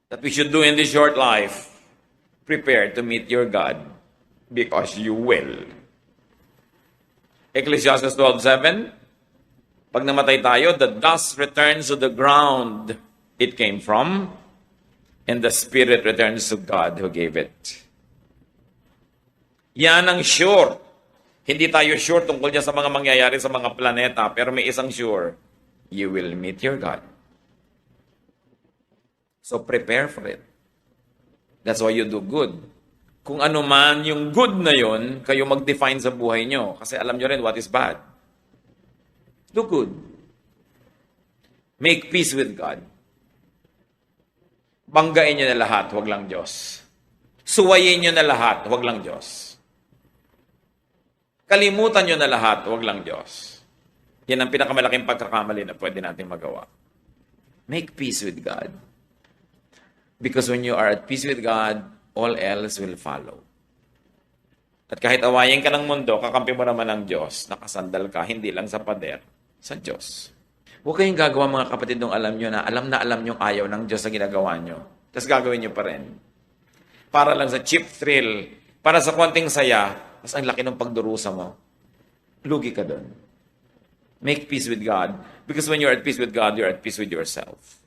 that we should do in this short life, prepare to meet your God because you will. Ecclesiastes 12:7, pag namatay tayo, the dust returns to the ground it came from, and the spirit returns to God who gave it. Yan ang sure. Hindi tayo sure tungkol dyan sa mga mangyayari sa mga planeta, pero may isang sure, you will meet your God. So prepare for it. That's why you do good. Kung ano man yung good na yon, kayo mag-define sa buhay nyo. Kasi alam nyo rin what is bad. Do good. Make peace with God. Banggain nyo na lahat, wag lang Diyos. Suwayin nyo na lahat, wag lang Diyos. Kalimutan nyo na lahat, wag lang Diyos. Yan ang pinakamalaking pagkakamali na pwede natin magawa. Make peace with God. Because when you are at peace with God, all else will follow. At kahit awayin ka ng mundo, kakampi mo naman ng Diyos, nakasandal ka, hindi lang sa pader, sa Diyos. Huwag kayong gagawa mga kapatid nung alam nyo na alam nyo ayaw ng Diyos sa ginagawa nyo. Tapos gagawin nyo pa rin. Para lang sa cheap thrill, para sa konting saya, mas ang laki ng pagdurusa mo. Lugi ka doon. Make peace with God. Because when you're at peace with God, you're at peace with yourself.